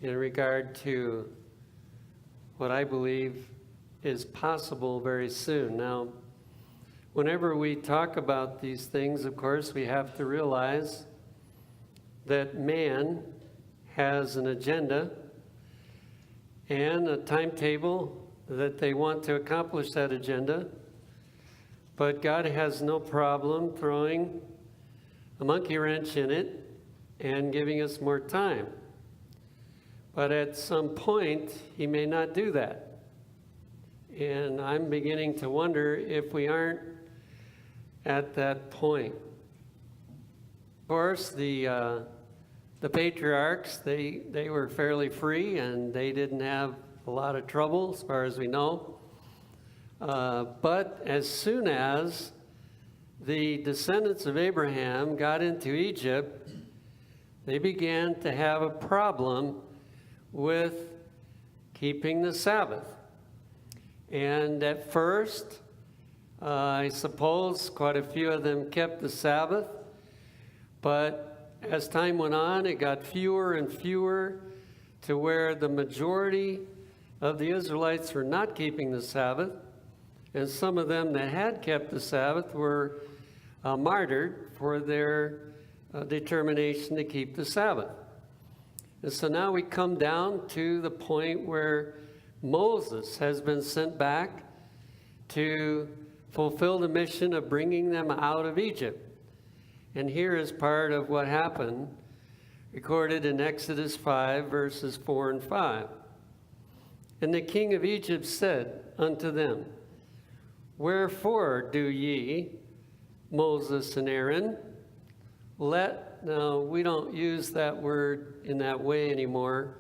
in regard to what I believe is possible very soon. Now, whenever we talk about these things, of course, we have to realize that man has an agenda and a timetable that they want to accomplish that agenda. But God has no problem throwing a monkey wrench in it and giving us more time. But at some point, he may not do that. And I'm beginning to wonder if we aren't at that point. Of course, the patriarchs, they were fairly free, and they didn't have a lot of trouble, as far as we know. But as soon as the descendants of Abraham got into Egypt, they began to have a problem with keeping the Sabbath. And at first, I suppose quite a few of them kept the Sabbath, but as time went on, it got fewer and fewer to where the majority of the Israelites were not keeping the Sabbath, and some of them that had kept the Sabbath were martyred for their determination to keep the Sabbath. And so now we come down to the point where Moses has been sent back to fulfill the mission of bringing them out of Egypt. And here is part of what happened, recorded in Exodus 5, verses 4 and 5. And the king of Egypt said unto them, Wherefore do ye, Moses and Aaron, now we don't use that word in that way anymore,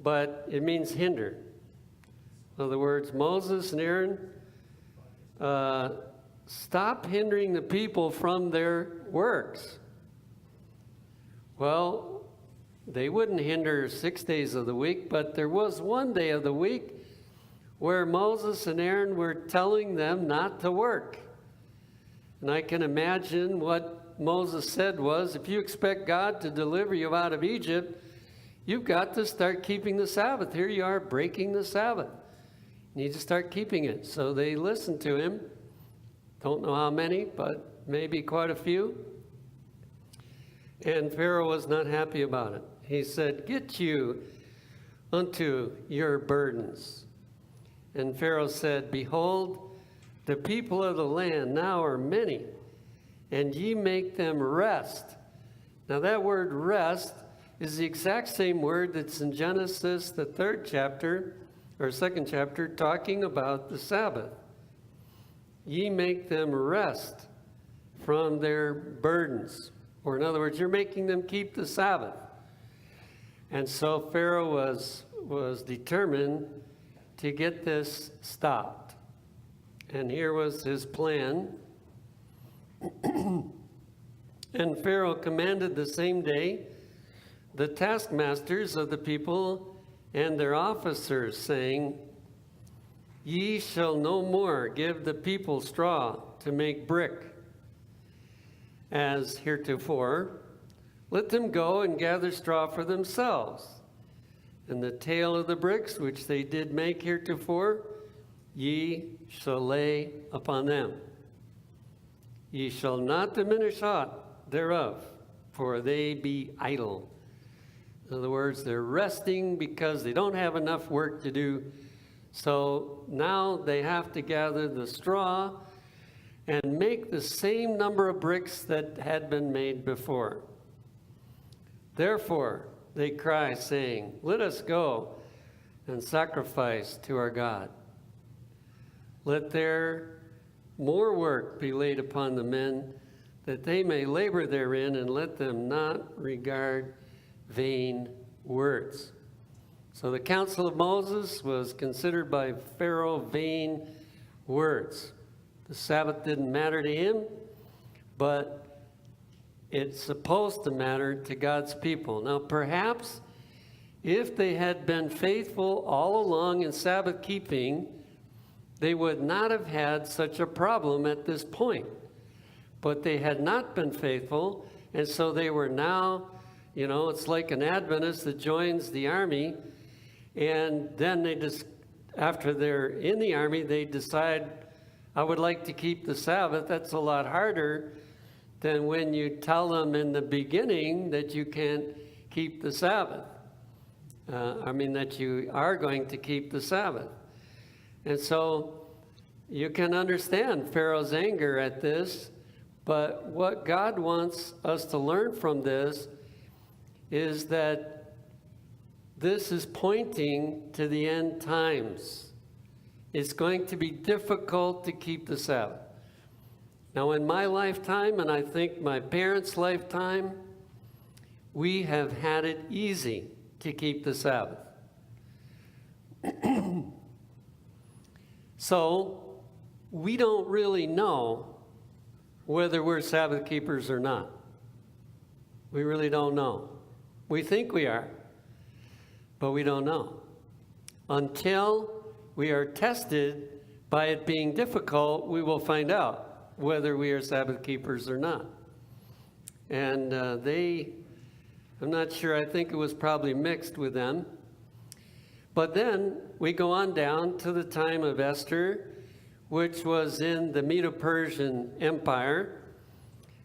but it means hinder. In other words, Moses and Aaron, stop hindering the people from their works. Well, they wouldn't hinder 6 days of the week, but there was one day of the week where Moses and Aaron were telling them not to work. And I can imagine what Moses said was, if you expect God to deliver you out of Egypt, you've got to start keeping the Sabbath. Here you are breaking the Sabbath. You need to start keeping it. So they listened to him. Don't know how many, but maybe quite a few. And Pharaoh was not happy about it. He said, Get you unto your burdens. And Pharaoh said, Behold, the people of the land now are many, and ye make them rest. Now that word rest is the exact same word that's in Genesis, the 3rd chapter, or 2nd chapter, talking about the Sabbath. Ye make them rest from their burdens. Or in other words, you're making them keep the Sabbath. And so Pharaoh was determined to get this stopped. And here was his plan. And Pharaoh commanded the same day the taskmasters of the people and their officers, saying, Ye shall no more give the people straw to make brick, as heretofore. Let them go and gather straw for themselves. And the tale of the bricks which they did make heretofore, ye shall lay upon them. Ye shall not diminish aught thereof, for they be idle. In other words, they're resting because they don't have enough work to do. So now they have to gather the straw and make the same number of bricks that had been made before. Therefore, they cry, saying, Let us go and sacrifice to our God. Let there more work be laid upon the men, that they may labor therein, and let them not regard vain words. So the counsel of Moses was considered by Pharaoh vain words. The Sabbath didn't matter to him, but it's supposed to matter to God's people. Now, perhaps if they had been faithful all along in Sabbath keeping, they would not have had such a problem at this point. But they had not been faithful, and so they were now It's like an Adventist that joins the army, and then after they're in the army, they decide, I would like to keep the Sabbath. That's a lot harder than when you tell them in the beginning that you can't keep the Sabbath. That you are going to keep the Sabbath. And so you can understand Pharaoh's anger at this, but what God wants us to learn from this is that this is pointing to the end times. It's going to be difficult to keep the Sabbath. Now, in my lifetime, and I think my parents' lifetime, we have had it easy to keep the Sabbath. So, we don't really know whether we're Sabbath keepers or not. We really don't know. We think we are, but we don't know. Until we are tested by it being difficult, we will find out whether we are Sabbath keepers or not. And I'm not sure, I think it was probably mixed with them. But then we go on down to the time of Esther, which was in the Medo-Persian Empire,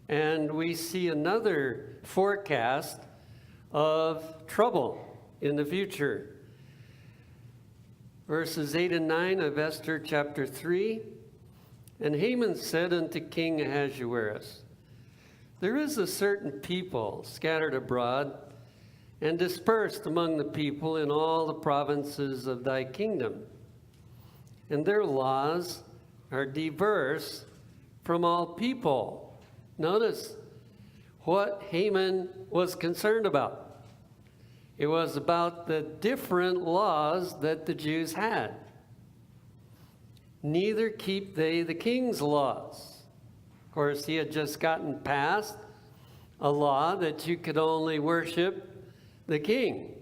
and we see another forecast of trouble in the future. Verses 8 and 9 of Esther chapter 3, and Haman said unto King Ahasuerus, there is a certain people scattered abroad and dispersed among the people in all the provinces of thy kingdom, and their laws are diverse from all people. Notice what Haman was concerned about. It was about the different laws that the Jews had. Neither keep they the king's laws. Of course, he had just gotten past a law that you could only worship the king.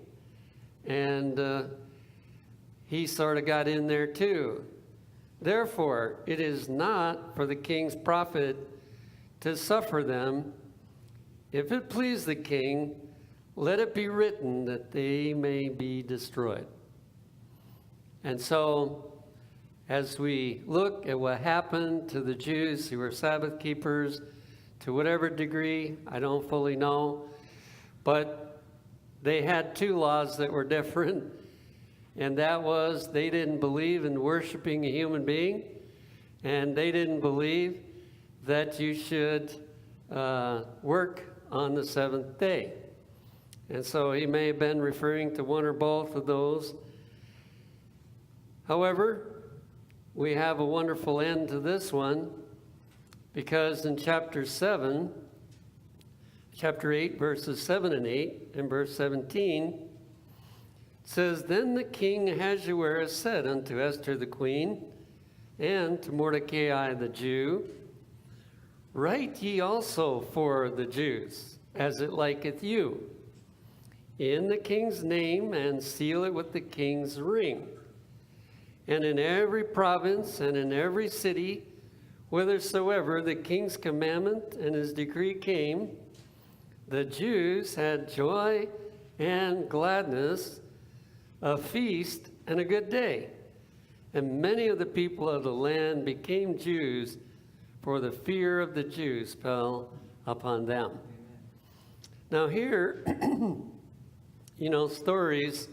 And he sort of got in there too. Therefore, it is not for the king's profit to suffer them. If it please the king, let it be written that they may be destroyed. And so, as we look at what happened to the Jews who were Sabbath keepers, to whatever degree, I don't fully know, but they had two laws that were different, and that was they didn't believe in worshiping a human being, and they didn't believe that you should work on the seventh day. And so he may have been referring to one or both of those. However, we have a wonderful end to this one, because in chapter 8, verses 7 and 8, and verse 17, it says, Then the king Ahasuerus said unto Esther the queen, and to Mordecai the Jew, Write ye also for the Jews, as it liketh you, in the king's name, and seal it with the king's ring. And in every province and in every city, whithersoever the king's commandment and his decree came, the Jews had joy and gladness, a feast and a good day. And many of the people of the land became Jews, for the fear of the Jews fell upon them. Now here, stories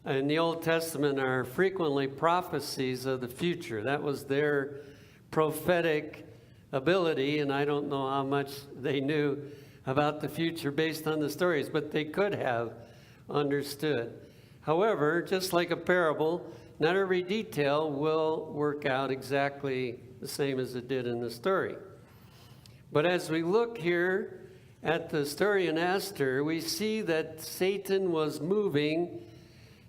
in the Old Testament are frequently prophecies of the future. That was their prophetic ability, and I don't know how much they knew about the future based on the stories, but they could have understood. However, just like a parable, not every detail will work out exactly the same as it did in the story. But as we look here at the story in Esther, we see that Satan was moving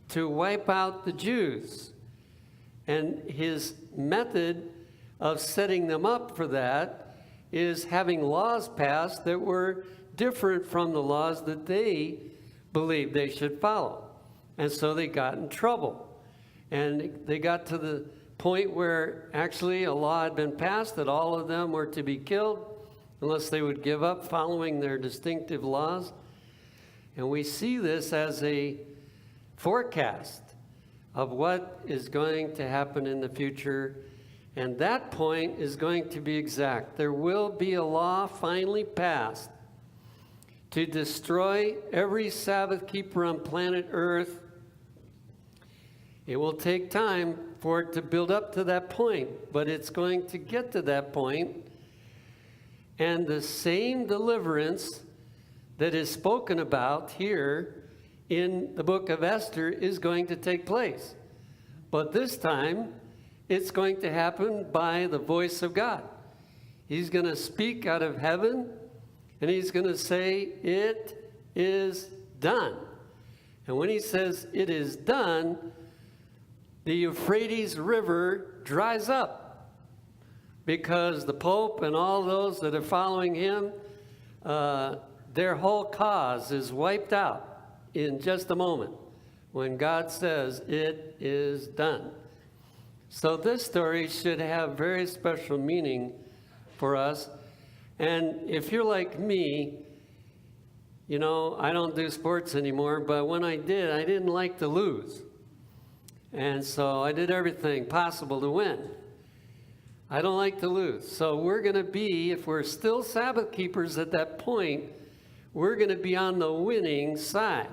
to wipe out the Jews. And his method of setting them up for that is having laws passed that were different from the laws that they believed they should follow. And so they got in trouble. And they got to the point where actually a law had been passed that all of them were to be killed unless they would give up following their distinctive laws. And we see this as a forecast of what is going to happen in the future. And that point is going to be exact. There will be a law finally passed to destroy every Sabbath keeper on planet Earth. It will take time for it to build up to that point, but it's going to get to that point. And the same deliverance that is spoken about here in the book of Esther is going to take place. But this time, it's going to happen by the voice of God. He's going to speak out of heaven, and he's going to say, "It is done." And when he says, "It is done," the Euphrates River dries up, because the Pope and all those that are following him, their whole cause is wiped out in just a moment when God says, "It is done." So this story should have very special meaning for us. And if you're like me, you know, I don't do sports anymore, but when I did, I didn't like to lose. And so I did everything possible to win. I don't like to lose. So we're going to be, if we're still Sabbath keepers at that point, we're going to be on the winning side.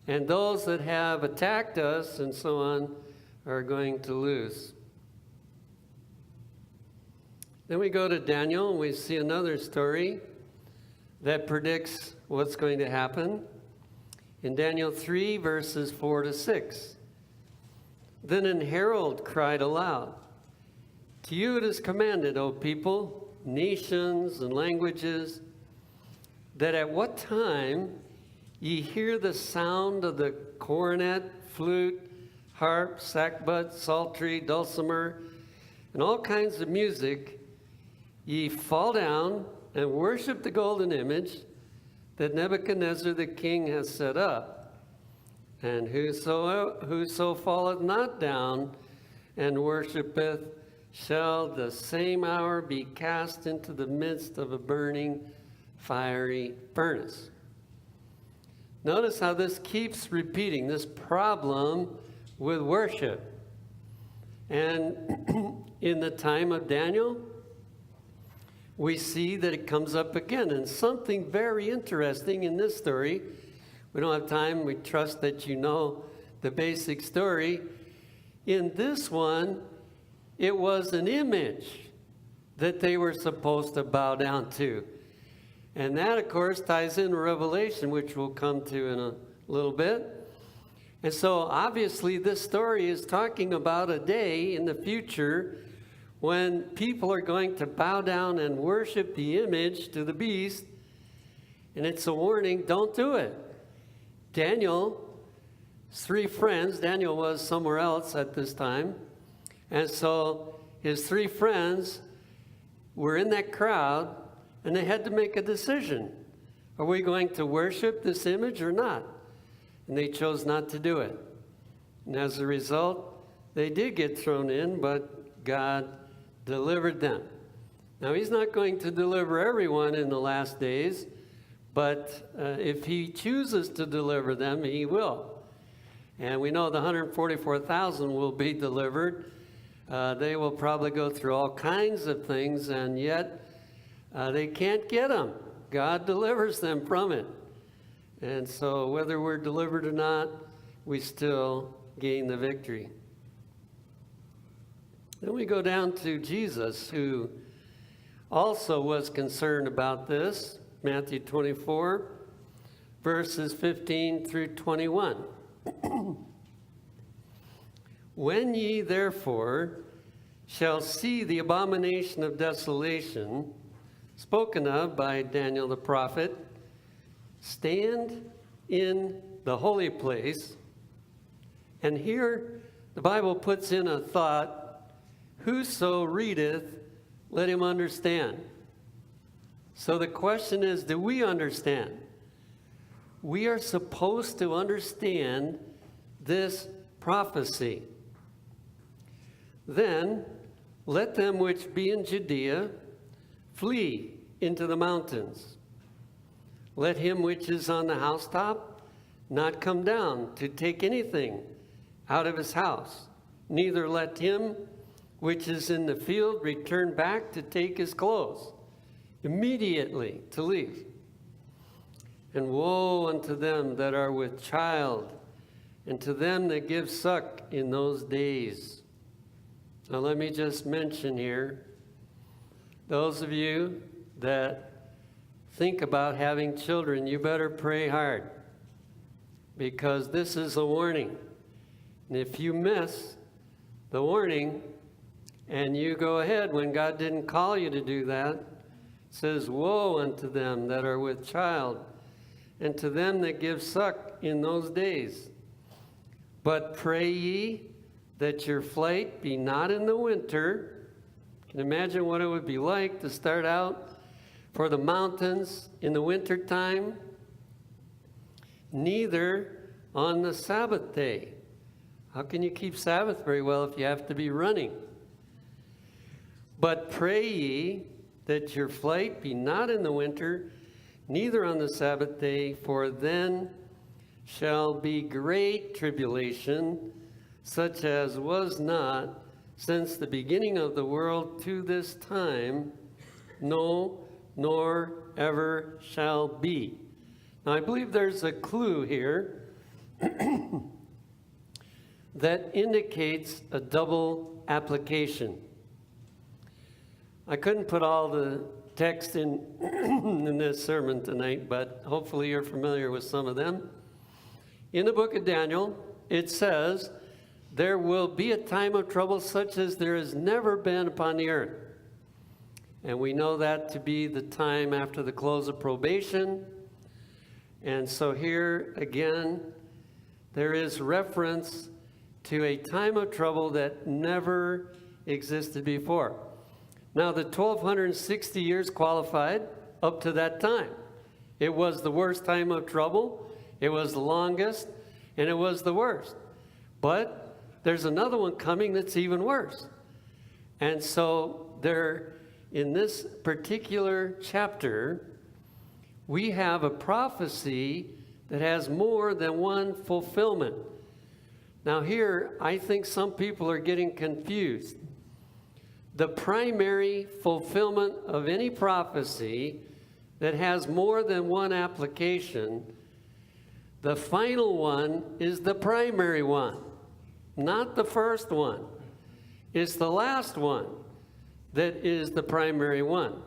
And those that have attacked us and so on are going to lose. Then we go to Daniel, and we see another story that predicts what's going to happen. In Daniel 3, verses 4 to 6. Then an herald cried aloud, "To you it is commanded, O people, nations and languages, that at what time ye hear the sound of the cornet, flute, harp, sackbut, psaltery, dulcimer, and all kinds of music, ye fall down and worship the golden image that Nebuchadnezzar the king has set up. And whoso falleth not down and worshipeth shall the same hour be cast into the midst of a burning fiery furnace." Notice how this keeps repeating, this problem with worship. And in the time of Daniel, we see that it comes up again. And something very interesting in this story, we don't have time, we trust that you know the basic story. In this one, it was an image that they were supposed to bow down to. And that, of course, ties in Revelation, which we'll come to in a little bit. And so, obviously, this story is talking about a day in the future when people are going to bow down and worship the image to the beast. And it's a warning, don't do it. Daniel's 3 friends, Daniel was somewhere else at this time, and so his 3 friends were in that crowd, and they had to make a decision. Are we going to worship this image or not? And they chose not to do it. And as a result, they did get thrown in, but God delivered them. Now, he's not going to deliver everyone in the last days, but if he chooses to deliver them, he will. And we know the 144,000 will be delivered. They will probably go through all kinds of things, and yet they can't get them. God delivers them from it. And so whether we're delivered or not, we still gain the victory. Then we go down to Jesus, who also was concerned about this. Matthew 24, verses 15 through 21. "When ye therefore shall see the abomination of desolation, spoken of by Daniel the prophet, stand in the holy place," and here the Bible puts in a thought, "Whoso readeth, let him understand." So the question is, do we understand? We are supposed to understand this prophecy. "Then let them which be in Judea flee into the mountains. Let him which is on the housetop not come down to take anything out of his house, neither let him which is in the field return back to take his clothes, immediately to leave. And woe unto them that are with child, and to them that give suck in those days. Now let me just mention here, those of you that think about having children, you better pray hard, because this is a warning. And if you miss the warning and you go ahead when God didn't call you to do that, it says, woe unto them that are with child, and to them that give suck in those days. But pray ye that your flight be not in the winter. Can you imagine what it would be like to start out for the mountains in the winter time? Neither on the Sabbath day. How can you keep Sabbath very well if you have to be running? But pray ye that your flight be not in the winter, neither on the Sabbath day, for then shall be great tribulation, such as was not since the beginning of the world to this time, no, nor ever shall be. Now, I believe there's a clue here that indicates a double application. I couldn't put all the text in in this sermon tonight, but hopefully you're familiar with some of them. In the book of Daniel, it says, there will be a time of trouble such as there has never been upon the earth. And we know that to be the time after the close of probation. And so here again, there is reference to a time of trouble that never existed before. Now, the 1,260 years qualified up to that time. It was the worst time of trouble, it was the longest, and it was the worst. But there's another one coming that's even worse. And so there, in this particular chapter, we have a prophecy that has more than one fulfillment. Now here, I think some people are getting confused. The primary fulfillment of any prophecy that has more than one application, the final one is the primary one, not the first one. It's the last one that is the primary one.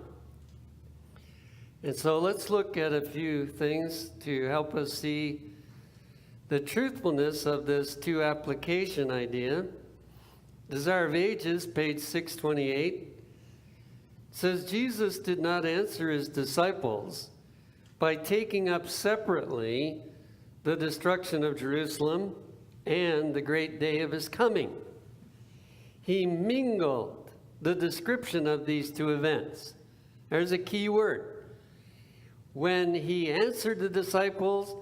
And so let's look at a few things to help us see the truthfulness of this two application idea. Desire of Ages, page 628, says Jesus did not answer his disciples by taking up separately the destruction of Jerusalem and the great day of his coming. He mingled the description of these two events. There's a key word. When he answered the disciples,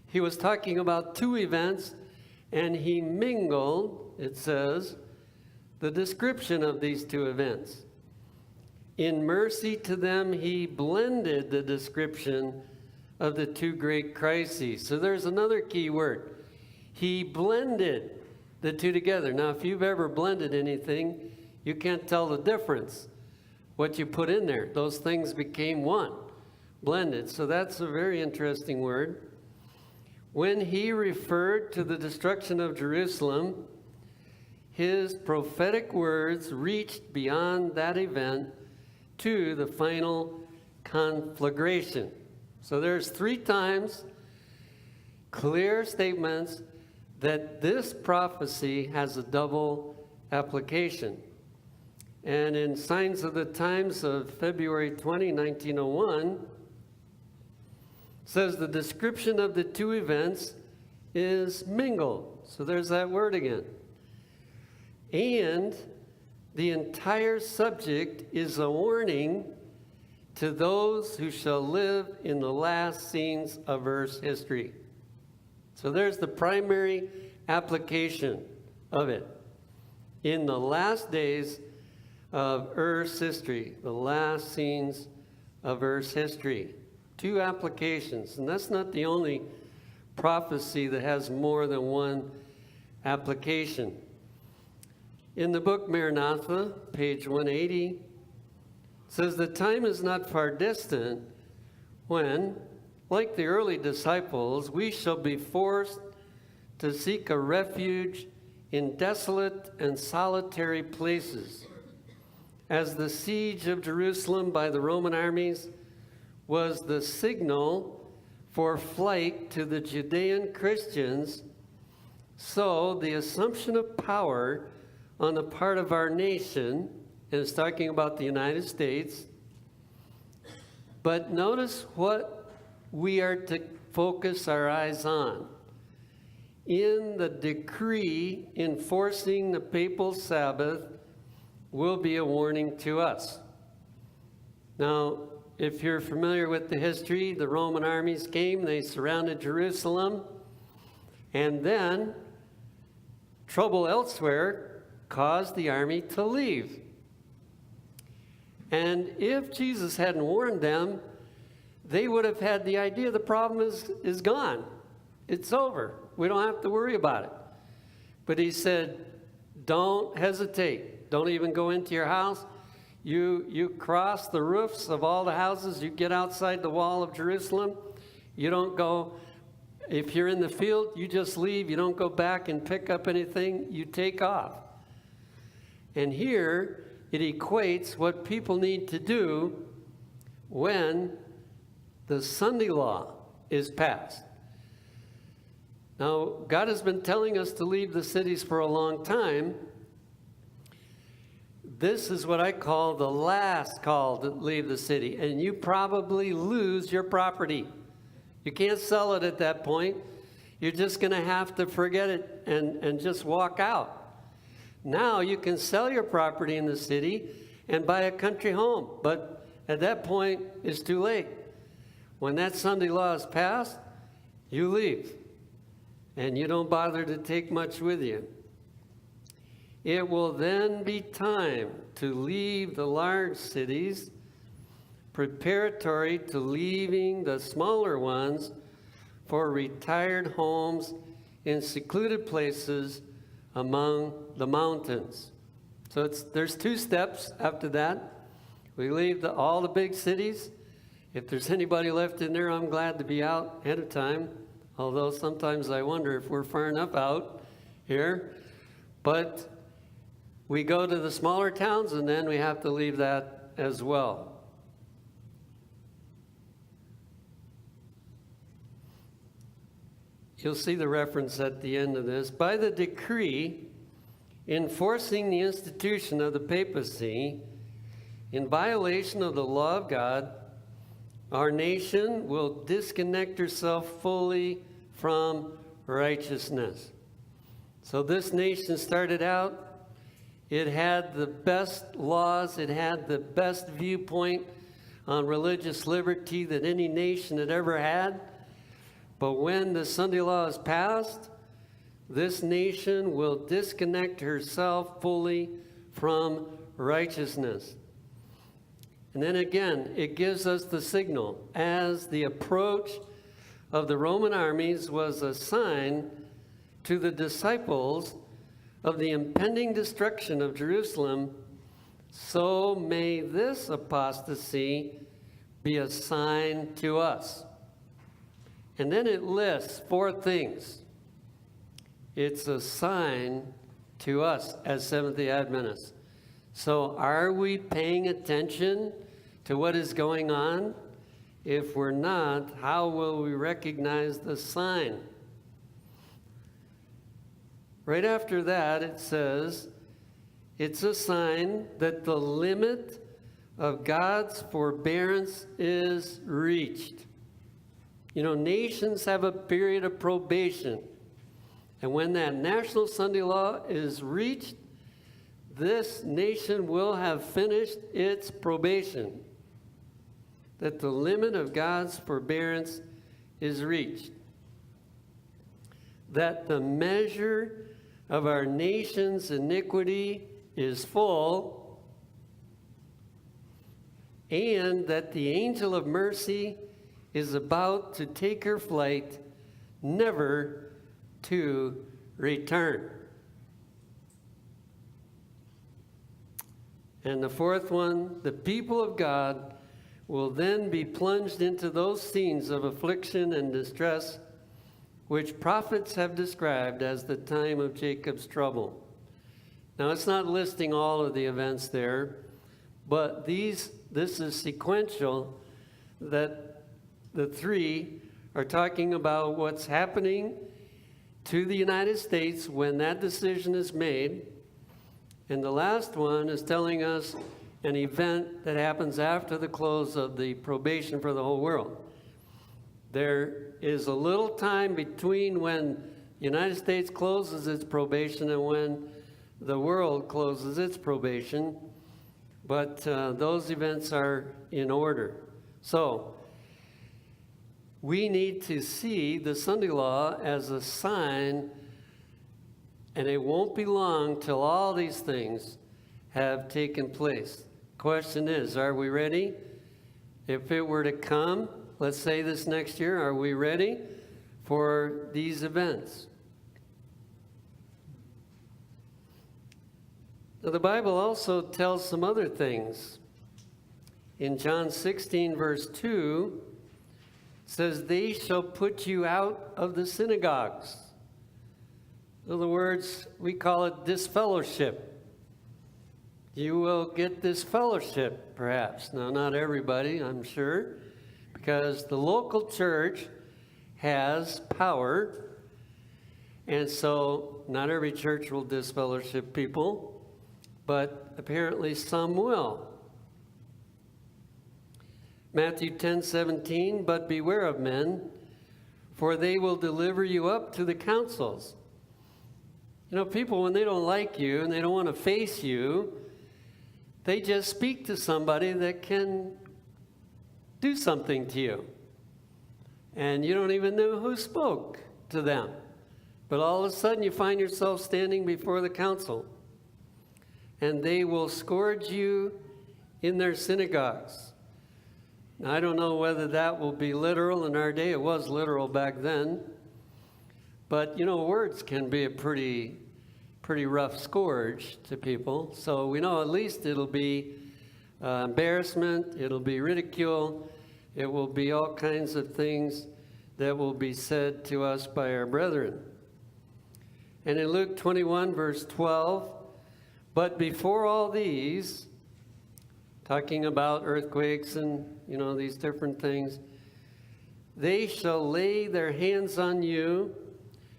he was talking about two events, and he mingled, it says, the description of these two events. In mercy to them, he blended the description of the two great crises. So there's another key word. He blended the two together. Now, if you've ever blended anything, you can't tell the difference, what you put in there. Those things became one, blended. So that's a very interesting word. When he referred to the destruction of Jerusalem, his prophetic words reached beyond that event to the final conflagration. So there's 3 times clear statements that this prophecy has a double application. And in Signs of the Times of February 20, 1901, says the description of the two events is mingled. So there's that word again. And the entire subject is a warning to those who shall live in the last scenes of Earth's history. So there's the primary application of it. In the last days of Earth's history, the last scenes of Earth's history. 2 applications. And that's not the only prophecy that has more than one application. In the book Maranatha, page 180, it says, "The time is not far distant when, like the early disciples, we shall be forced to seek a refuge in desolate and solitary places. As the siege of Jerusalem by the Roman armies was the signal for flight to the Judean Christians, so the assumption of power on the part of our nation," and it's talking about the United States, but notice what we are to focus our eyes on. "In the decree enforcing the papal Sabbath will be a warning to us." Now, if you're familiar with the history, the Roman armies came, they surrounded Jerusalem, and then trouble elsewhere caused the army to leave. And if Jesus hadn't warned them, they would have had the idea the problem is gone. It's over. We don't have to worry about it. But he said, don't hesitate. Don't even go into your house. You cross the roofs of all the houses. You get outside the wall of Jerusalem. You don't go, if you're in the field, you just leave. You don't go back and pick up anything. You take off. And here it equates what people need to do when the Sunday law is passed. Now, God has been telling us to leave the cities for a long time. This is what I call the last call to leave the city, and you probably lose your property. You can't sell it at that point. You're just going to have to forget it and just walk out. Now you can sell your property in the city and buy a country home, but at that point, it's too late. When that Sunday law is passed, you leave, and you don't bother to take much with you. It will then be time to leave the large cities, preparatory to leaving the smaller ones for retired homes in secluded places among the mountains. So there's 2 steps after that. We leave all the big cities. If there's anybody left in there, I'm glad to be out ahead of time, although sometimes I wonder if we're far enough out here. But we go to the smaller towns, and then we have to leave that as well. You'll see the reference at the end of this. "By the decree enforcing the institution of the papacy, in violation of the law of God, our nation will disconnect herself fully from righteousness." So this nation started out, it had the best laws, it had the best viewpoint on religious liberty that any nation had ever had. But when the Sunday law is passed, this nation will disconnect herself fully from righteousness. And then again, it gives us the signal. As the approach of the Roman armies was a sign to the disciples of the impending destruction of Jerusalem, so may this apostasy be a sign to us. And then it lists 4 things. It's a sign to us as Seventh-day Adventists. So are we paying attention to what is going on? If we're not, how will we recognize the sign? Right after that, it says, it's a sign that the limit of God's forbearance is reached. You know, nations have a period of probation. And when that national Sunday law is reached, this nation will have finished its probation. That the limit of God's forbearance is reached. That the measure of our nation's iniquity is full. And that the angel of mercy is about to take her flight, never to return. And the fourth one, the people of God will then be plunged into those scenes of affliction and distress which prophets have described as the time of Jacob's trouble. Now, it's not listing all of the events there, but this is sequential, that the three are talking about what's happening to the United States when that decision is made. And the last one is telling us an event that happens after the close of the probation for the whole world. There is a little time between when the United States closes its probation and when the world closes its probation, but those events are in order. So we need to see the Sunday law as a sign, and it won't be long till all these things have taken place. Question is, are we ready? If it were to come, let's say this next year, are we ready for these events? Now, the Bible also tells some other things. In John 16, verse 2, it says, they shall put you out of the synagogues. In other words, we call it disfellowship. You will get disfellowship, perhaps. Now, not everybody, I'm sure, because the local church has power, and so not every church will disfellowship people, but apparently some will. Matthew 10:17, but beware of men, for they will deliver you up to the councils. You know, people, when they don't like you and they don't want to face you, they just speak to somebody that can do something to you. And you don't even know who spoke to them. But all of a sudden you find yourself standing before the council. And they will scourge you in their synagogues. Now, I don't know whether that will be literal in our day. It was literal back then. But, you know, words can be a pretty rough scourge to people. So we know at least it'll be embarrassment, it'll be ridicule, it will be all kinds of things that will be said to us by our brethren. And in Luke 21, verse 12, but before all these, talking about earthquakes and, you know, these different things, they shall lay their hands on you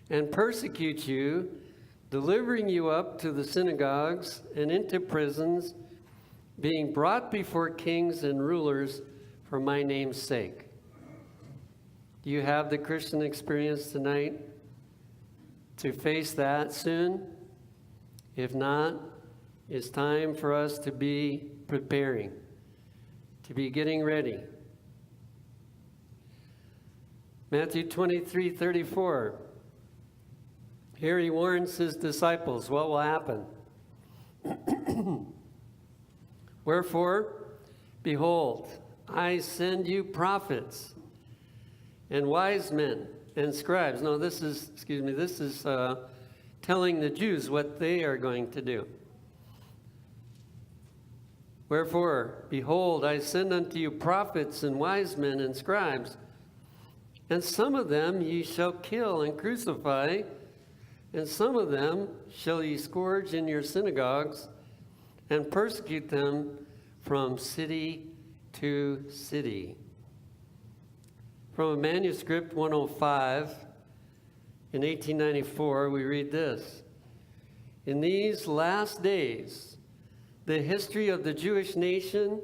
and persecute you, delivering you up to the synagogues and into prisons, being brought before kings and rulers for my name's sake. Do you have the Christian experience tonight to face that soon? If not, it's time for us to be preparing, to be getting ready. Matthew 23:34. Here he warns his disciples what will happen. Wherefore, behold, I send you prophets and wise men and scribes. No, this is telling the Jews what they are going to do. Wherefore, behold, I send unto you prophets and wise men and scribes, and some of them ye shall kill and crucify, and some of them shall ye scourge in your synagogues, and persecute them from city to city. From a manuscript 105 in 1894, we read this: in these last days, the history of the Jewish nation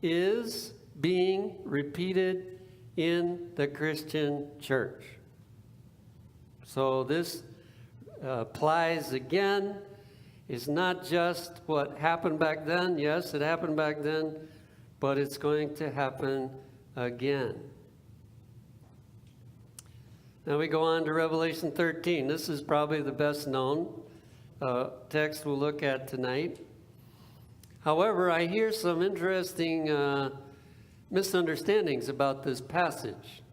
is being repeated in the Christian church. So this applies again. It's not just what happened back then. Yes, it happened back then, but it's going to happen again. Now we go on to Revelation 13. This is probably the best known text we'll look at tonight. However, I hear some interesting misunderstandings about this passage.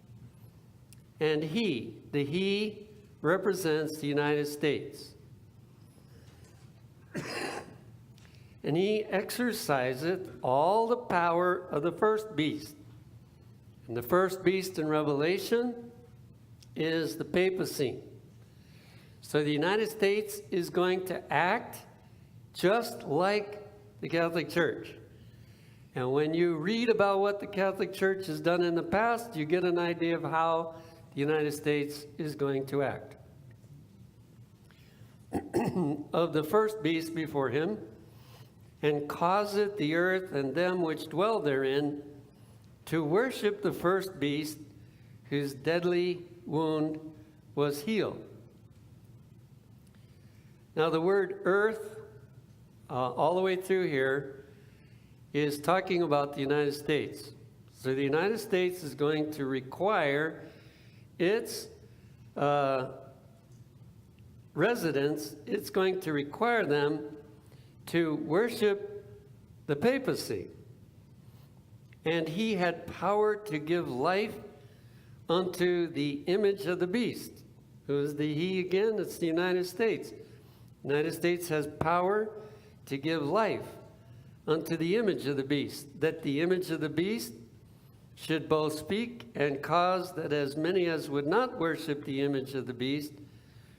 And the he represents the United States. And he exerciseth all the power of the first beast. And the first beast in Revelation is the papacy. So the United States is going to act just like the Catholic Church. And when you read about what the Catholic Church has done in the past, you get an idea of how the United States is going to act. Of the first beast before him, and causeth the earth and them which dwell therein to worship the first beast, whose deadly wound was healed. Now the word earth, all the way through here, is talking about the United States. So the United States is going to require its residents, it's going to require them to worship the papacy. And he had power to give life unto the image of the beast. Who is the he again? It's the United States. The United States has power to give life unto the image of the beast, that the image of the beast should both speak and cause that as many as would not worship the image of the beast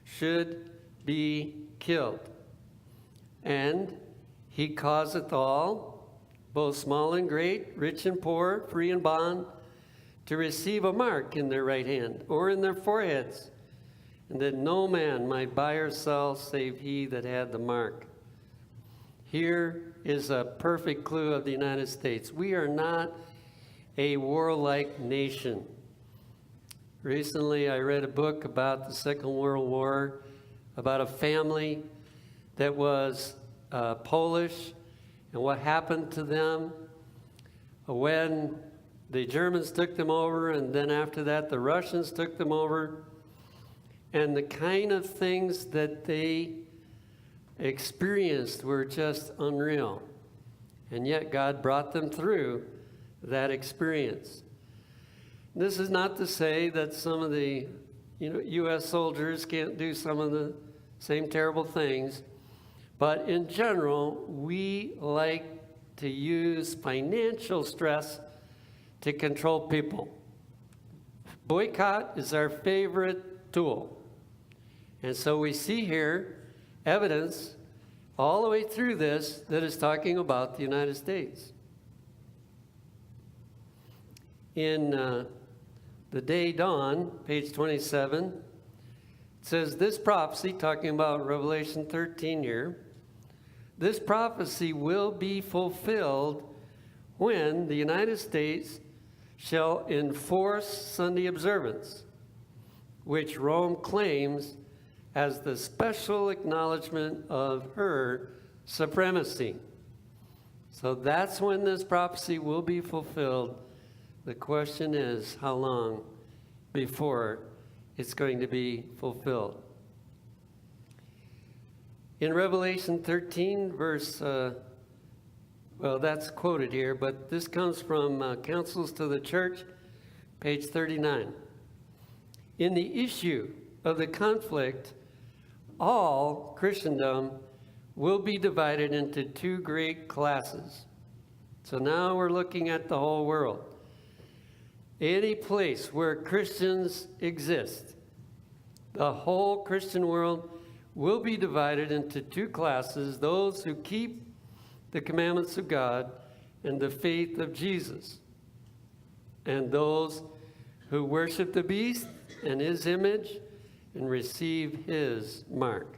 should be killed. And he causeth all, both small and great, rich and poor, free and bond, to receive a mark in their right hand or in their foreheads, and that no man might buy or sell save he that had the mark. Here is a perfect clue of the United States. We are not a warlike nation. Recently, I read a book about the Second World War, about a family that was Polish, and what happened to them when the Germans took them over, and then after that, the Russians took them over, and the kind of things that they experienced were just unreal. And yet God brought them through that experience. This is not to say that some of the U.S. soldiers can't do some of the same terrible things, but in general, we like to use financial stress to control people. Boycott is our favorite tool. And so we see here evidence all the way through this that is talking about the United States. In the Day Dawn, page 27, it says, this prophecy, talking about Revelation 13 here, this prophecy will be fulfilled when the United States shall enforce Sunday observance, which Rome claims as the special acknowledgement of her supremacy. So that's when this prophecy will be fulfilled. The question is, how long before it's going to be fulfilled? In Revelation 13, verse, that's quoted here, but this comes from Counsels to the Church, page 39. In the issue of the conflict, all Christendom will be divided into two great classes. So now we're looking at the whole world. Any place where Christians exist, the whole Christian world will be divided into two classes: those who keep the commandments of God and the faith of Jesus, and those who worship the beast and his image and receive his mark.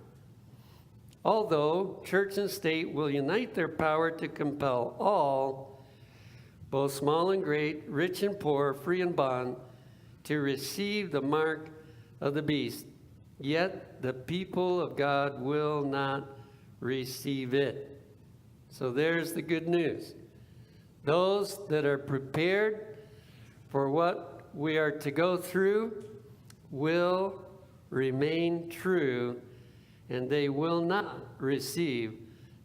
Although church and state will unite their power to compel all, both small and great, rich and poor, free and bond, to receive the mark of the beast, yet the people of God will not receive it. So there's the good news. Those that are prepared for what we are to go through will remain true, and they will not receive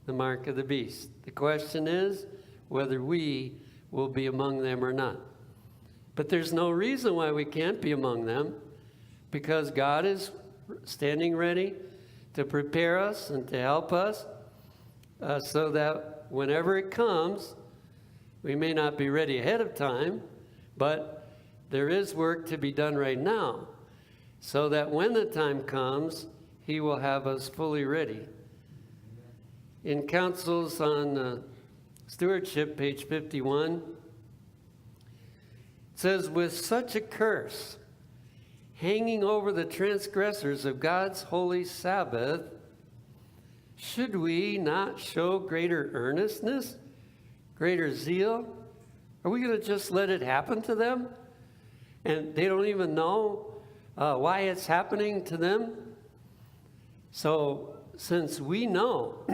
the mark of the beast. The question is whether we will be among them or not. But there's no reason why we can't be among them, because God is standing ready to prepare us and to help us so that whenever it comes, we may not be ready ahead of time, but there is work to be done right now so that when the time comes, he will have us fully ready. In Counsels on Stewardship, page 51, it says, with such a curse hanging over the transgressors of God's holy Sabbath, should we not show greater earnestness, greater zeal? Are we going to just let it happen to them? And they don't even know why it's happening to them? So, since we know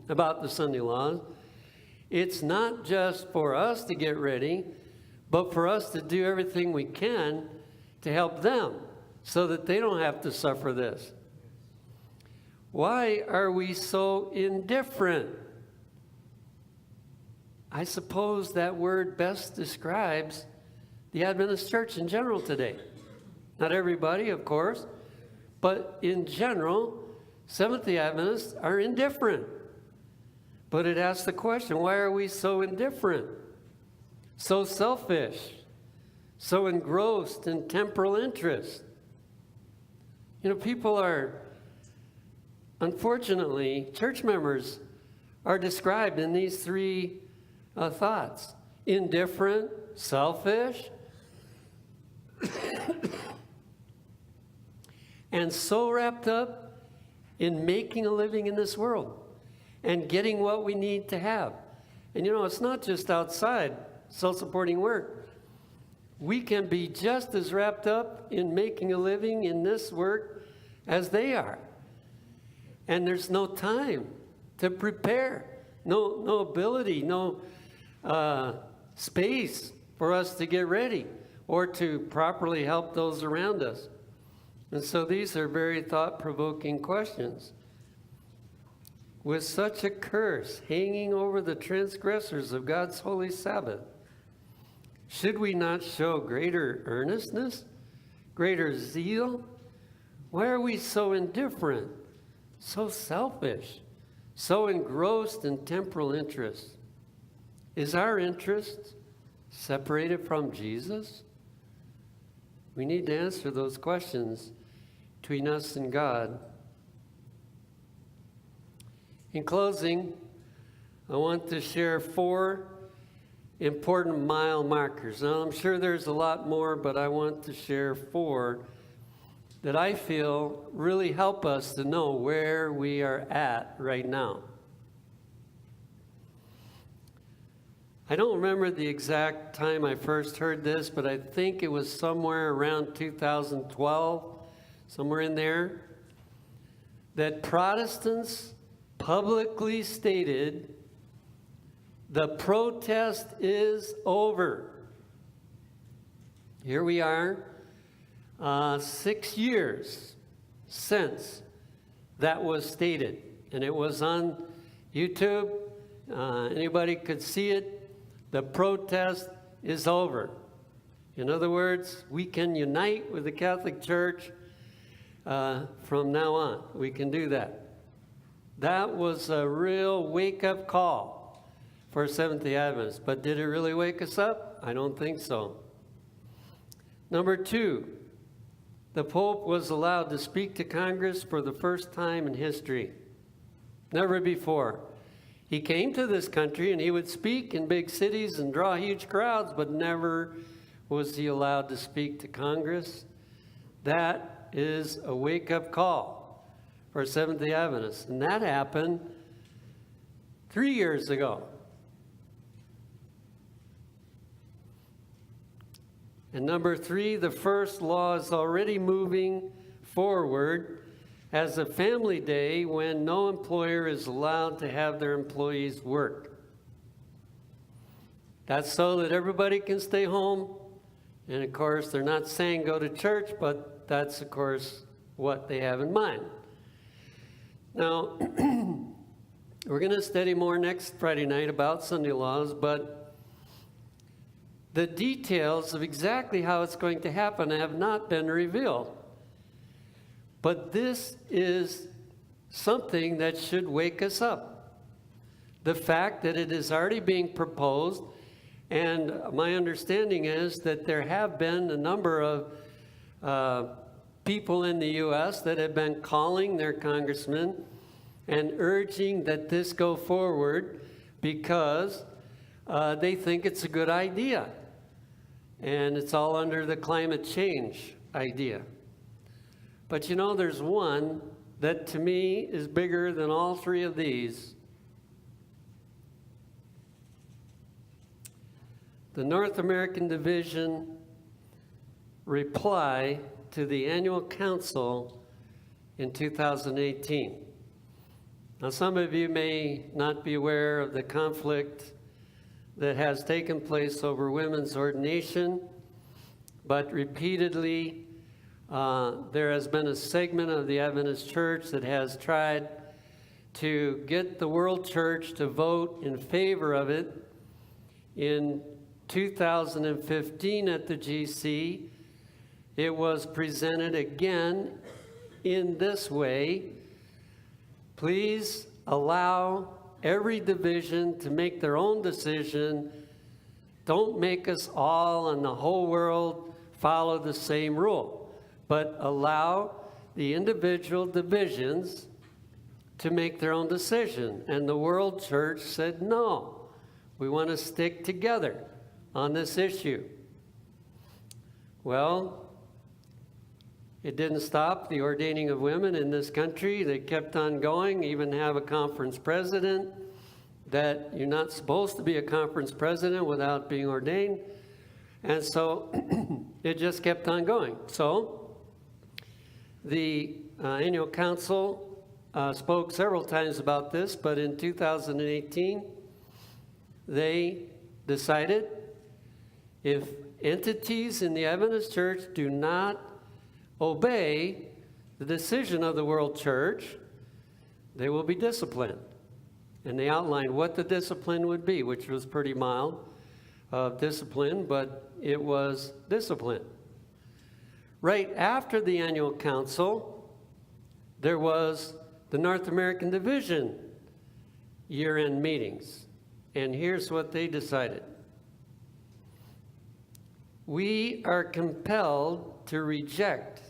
about the Sunday laws, it's not just for us to get ready, but for us to do everything we can to help them so that they don't have to suffer this. Why are we so indifferent? I suppose that word best describes the Adventist church in general today. Not everybody, of course, but in general, Seventh-day Adventists are indifferent. But it asks the question, why are we so indifferent? So selfish? So engrossed in temporal interest? You know, people are, unfortunately, church members are described in these three thoughts. Indifferent, selfish, and so wrapped up in making a living in this world and getting what we need to have. And you know, it's not just outside self-supporting work. We can be just as wrapped up in making a living in this work as they are. And there's no time to prepare, no ability, no space for us to get ready or to properly help those around us. And so these are very thought-provoking questions. With such a curse hanging over the transgressors of God's holy Sabbath, should we not show greater earnestness, greater zeal? Why are we so indifferent, so selfish, so engrossed in temporal interests? Is our interest separated from Jesus? We need to answer those questions between us and God. In closing, I want to share 4 important mile markers. Now, I'm sure there's a lot more, but I want to share 4 that I feel really help us to know where we are at right now. I don't remember the exact time I first heard this, but I think it was somewhere around 2012, somewhere in there, that Protestants publicly stated, the protest is over. Here we are, 6 years since that was stated. And it was on YouTube. Anybody could see it. The protest is over. In other words, we can unite with the Catholic Church from now on. We can do that. That was a real wake-up call for Seventh-day Adventists. But did it really wake us up? I don't think so. Number 2, the Pope was allowed to speak to Congress for the first time in history. Never before. He came to this country and he would speak in big cities and draw huge crowds, but never was he allowed to speak to Congress. That is a wake-up call for Seventh-day Adventists. And that happened 3 years ago. And number 3, the first law is already moving forward as a family day when no employer is allowed to have their employees work. That's so that everybody can stay home. And of course, they're not saying go to church, but that's, of course, what they have in mind. Now, we're going to study more next Friday night about Sunday laws, but The details of exactly how it's going to happen have not been revealed. But this is something that should wake us up. The fact that it is already being proposed, and my understanding is that there have been a number of people in the U.S. that have been calling their congressmen and urging that this go forward because they think it's a good idea. And it's all under the climate change idea. But you know, there's one that to me is bigger than all three of these. The North American Division reply to the annual council in 2018. Now, some of you may not be aware of the conflict that has taken place over women's ordination, but repeatedly there has been a segment of the Adventist Church that has tried to get the world church to vote in favor of it. In 2015 at the GC, it was presented again in this way: please allow every division to make their own decision. Don't make us all and the whole world follow the same rule, but allow the individual divisions to make their own decision. And the world church said, no, we want to stick together on this issue. Well, it didn't stop the ordaining of women in this country. They kept on going, even have a conference president, that you're not supposed to be a conference president without being ordained. And so it just kept on going. So the annual council spoke several times about this, but in 2018, they decided if entities in the Adventist Church do not obey the decision of the world church, they will be disciplined. And they outlined what the discipline would be, which was pretty mild discipline, but it was discipline. Right after the annual council, there was the North American Division year-end meetings. And here's what they decided. We are compelled to reject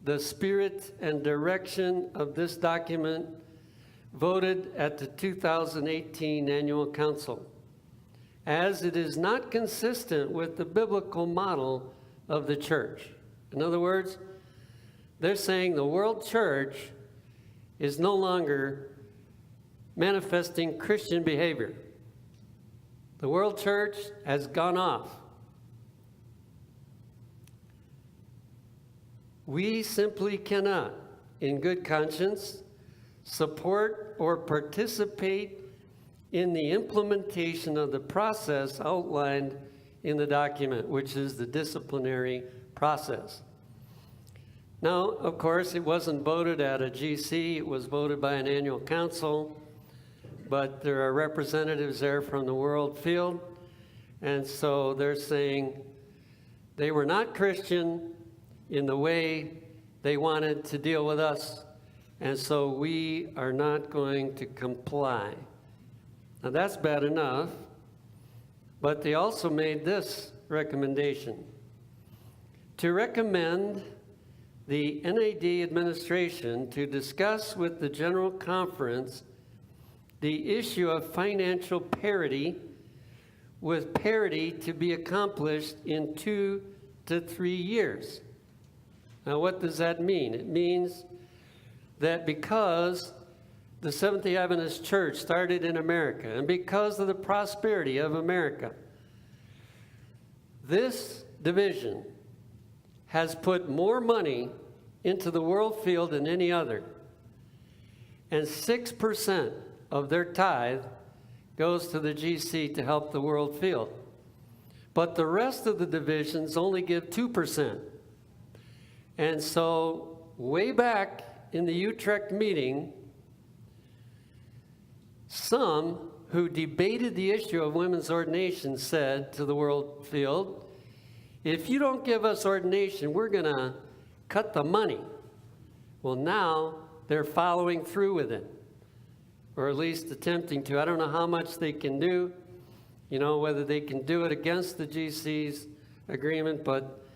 the spirit and direction of this document voted at the 2018 Annual Council, as it is not consistent with the biblical model of the church. In other words, they're saying the world church is no longer manifesting Christian behavior. The world church has gone off. We simply cannot, in good conscience, support or participate in the implementation of the process outlined in the document, which is the disciplinary process. Now, of course, it wasn't voted at a GC, it was voted by an annual council, but there are representatives there from the world field, and so they're saying they were not Christian in the way they wanted to deal with us, and so we are not going to comply. Now that's bad enough, but they also made this recommendation: to recommend the NAD administration to discuss with the General Conference the issue of financial parity, with parity to be accomplished in 2 to 3 years. Now, what does that mean? It means that because the Seventh-day Adventist Church started in America, and because of the prosperity of America, this division has put more money into the world field than any other. And 6% of their tithe goes to the GC to help the world field. But the rest of the divisions only give 2%. And so way back in the Utrecht meeting, some who debated the issue of women's ordination, said to the world field, if you don't give us ordination, we're going to cut the money. Well, now they're following through with it, or at least attempting to. I don't know how much they can do, whether they can do it against the GC's agreement, but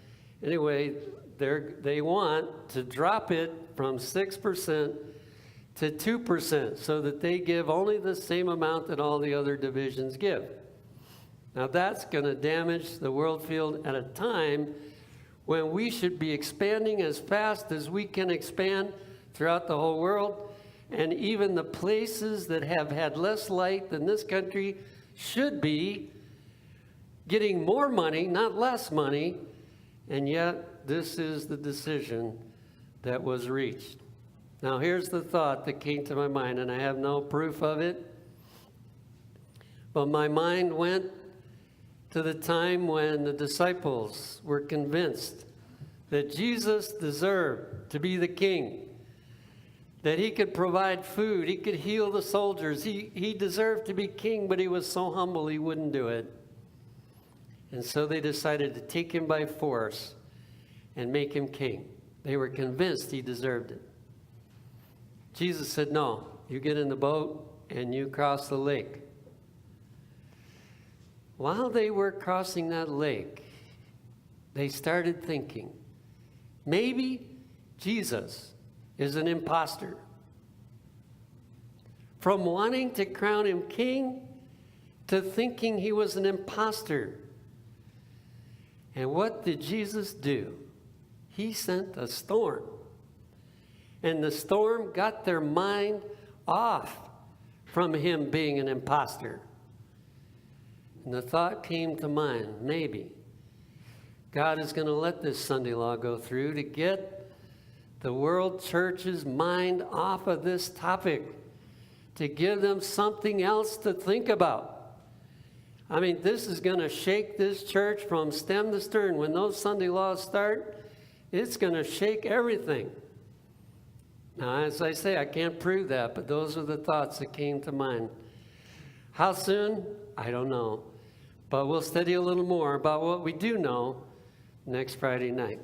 anyway, they want to drop it from 6% to 2% so that they give only the same amount that all the other divisions give. Now that's going to damage the world field at a time when we should be expanding as fast as we can expand throughout the whole world. And even the places that have had less light than this country should be getting more money, not less money. And yet this is the decision that was reached. Now here's the thought that came to my mind, and I have no proof of it. But my mind went to the time when the disciples were convinced that Jesus deserved to be the king, that he could provide food, he could heal the soldiers, he deserved to be king, but he was so humble he wouldn't do it. And so they decided to take him by force and make him king. They were convinced he deserved it. Jesus said, no, you get in the boat and you cross the lake. While they were crossing that lake, they started thinking, maybe Jesus is an imposter. From wanting to crown him king to thinking he was an imposter. And what did Jesus do? He sent a storm. And the storm got their mind off from him being an imposter. And the thought came to mind, maybe God is going to let this Sunday law go through to get the world church's mind off of this topic, to give them something else to think about. I mean, this is going to shake this church from stem to stern. When those Sunday laws start, it's going to shake everything. Now, as I say, I can't prove that, but those are the thoughts that came to mind. How soon? I don't know. But we'll study a little more about what we do know next Friday night.